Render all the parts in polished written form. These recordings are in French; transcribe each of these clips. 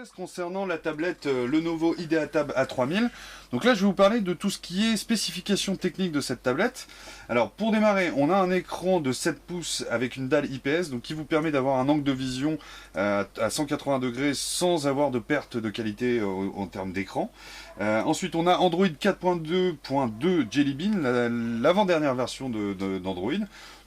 test concernant la tablette Lenovo IdeaTab A3000. Donc là, je vais vous parler de tout ce qui est spécification technique de cette tablette. Alors, pour démarrer, on a un écran de 7 pouces avec une dalle IPS, donc qui vous permet d'avoir un angle de vision à 180 degrés sans avoir de perte de qualité en termes d'écran. Ensuite, on a Android 4.2.2 Jelly Bean, l'avant-dernière version d'Android.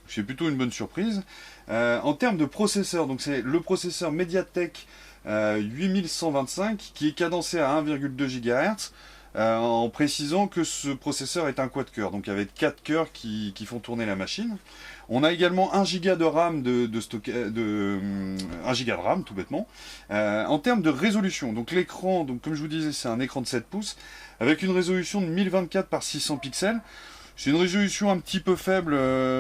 C'est plutôt une bonne surprise. En termes de processeur, donc c'est le processeur MediaTek 8125 qui est cadencé à 1,2 GHz, en précisant que ce processeur est un quad-core, donc avec 4 cœurs qui font tourner la machine. On a également 1 Go de RAM 1 Go de RAM tout bêtement. En termes de résolution, donc l'écran, donc comme je vous disais, c'est un écran de 7 pouces avec une résolution de 1024 par 600 pixels. C'est une résolution un petit peu faible,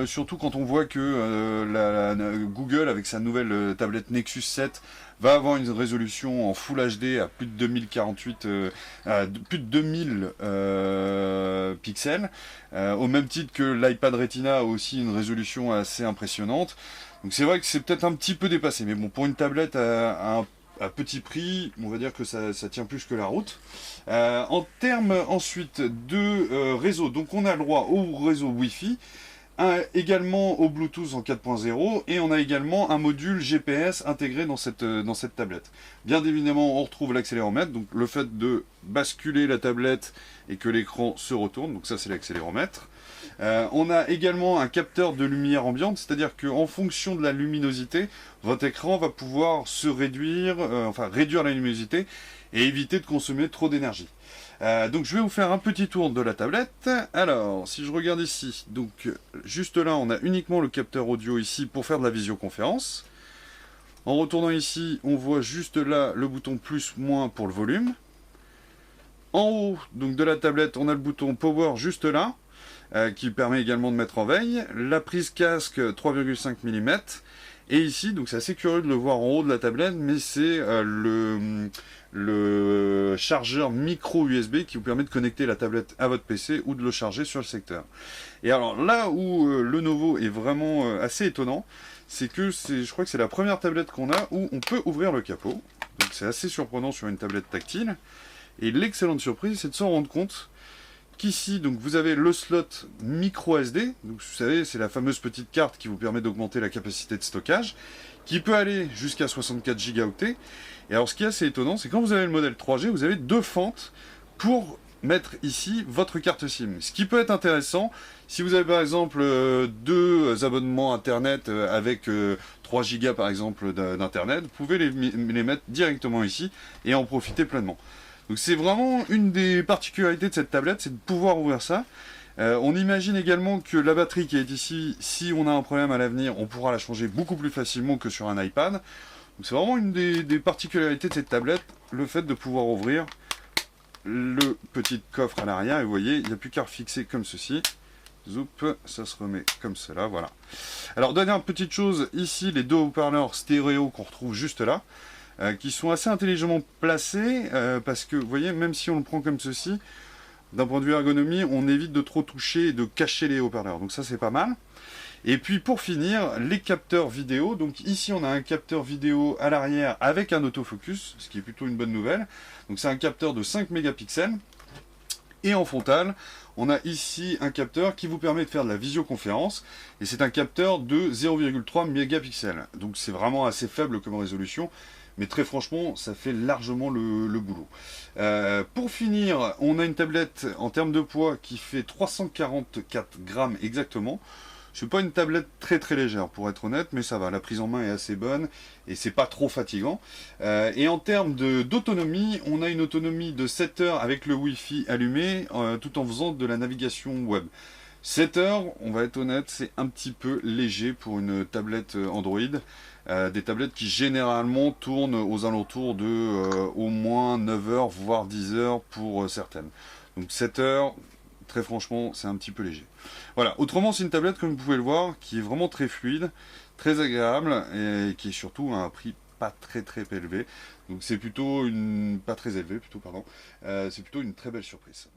surtout quand on voit que Google, avec sa nouvelle tablette Nexus 7, va avoir une résolution en Full HD à plus de 2048, plus de 2000 pixels, au même titre que l'iPad Retina a aussi une résolution assez impressionnante. Donc c'est vrai que c'est peut-être un petit peu dépassé, mais bon, pour une tablette à petit prix, on va dire que ça tient plus que la route. En termes ensuite de réseau, donc on a le droit au réseau Wi-Fi, également au Bluetooth en 4.0, et on a également un module GPS intégré dans cette tablette. Bien évidemment, on retrouve l'accéléromètre, donc le fait de basculer la tablette et que l'écran se retourne, donc ça c'est l'accéléromètre. On a également un capteur de lumière ambiante, c'est-à-dire qu'en fonction de la luminosité, votre écran va pouvoir se réduire, réduire la luminosité et éviter de consommer trop d'énergie. Donc je vais vous faire un petit tour de la tablette. Alors, si je regarde ici, donc juste là, on a uniquement le capteur audio ici pour faire de la visioconférence. En retournant ici, on voit juste là le bouton plus/moins pour le volume. En haut donc de la tablette, on a le bouton Power juste là, qui permet également de mettre en veille. La prise casque 3,5 mm. Et ici, donc c'est assez curieux de le voir en haut de la tablette, mais c'est le chargeur micro USB qui vous permet de connecter la tablette à votre PC ou de le charger sur le secteur. Et alors là où Lenovo est vraiment assez étonnant, c'est que je crois que c'est la première tablette qu'on a où on peut ouvrir le capot. Donc c'est assez surprenant sur une tablette tactile. Et l'excellente surprise, c'est de s'en rendre compte qu'ici, donc vous avez le slot micro SD, donc vous savez, c'est la fameuse petite carte qui vous permet d'augmenter la capacité de stockage, qui peut aller jusqu'à 64 Go. Et alors ce qui est assez étonnant, c'est quand vous avez le modèle 3G, vous avez deux fentes pour mettre ici votre carte SIM. Ce qui peut être intéressant, si vous avez par exemple deux abonnements internet avec 3 Go par exemple d'internet, vous pouvez les mettre directement ici et en profiter pleinement. Donc c'est vraiment une des particularités de cette tablette, c'est de pouvoir ouvrir ça. On imagine également que la batterie qui est ici, si on a un problème à l'avenir, on pourra la changer beaucoup plus facilement que sur un iPad. Donc c'est vraiment une des particularités de cette tablette, le fait de pouvoir ouvrir le petit coffre à l'arrière. Et vous voyez, il n'y a plus qu'à refixer comme ceci. Zoup, ça se remet comme cela, voilà. Alors dernière petite chose, ici les deux haut-parleurs stéréo qu'on retrouve juste là. Qui sont assez intelligemment placés, parce que vous voyez, même si on le prend comme ceci, d'un point de vue ergonomie, on évite de trop toucher et de cacher les haut-parleurs, donc ça c'est pas mal. Et puis pour finir, les capteurs vidéo, donc ici on a un capteur vidéo à l'arrière avec un autofocus, ce qui est plutôt une bonne nouvelle, donc c'est un capteur de 5 mégapixels, et en frontal, on a ici un capteur qui vous permet de faire de la visioconférence, et c'est un capteur de 0,3 mégapixels, donc c'est vraiment assez faible comme résolution, mais très franchement, ça fait largement le boulot. Pour finir, on a une tablette en termes de poids qui fait 344 grammes exactement. C'est pas une tablette très légère pour être honnête, mais ça va, la prise en main est assez bonne et c'est pas trop fatigant. Et en termes d'autonomie, on a une autonomie de 7 heures avec le Wi-Fi allumé, tout en faisant de la navigation web. 7 heures, on va être honnête, c'est un petit peu léger pour une tablette Android. Des tablettes qui généralement tournent aux alentours de au moins 9 heures, voire 10 heures pour certaines. Donc 7 heures, très franchement, c'est un petit peu léger. Voilà, autrement c'est une tablette, comme vous pouvez le voir, qui est vraiment très fluide, très agréable, et qui est surtout à un prix pas très élevé. Donc c'est plutôt pas très élevé plutôt, pardon. C'est plutôt une très belle surprise.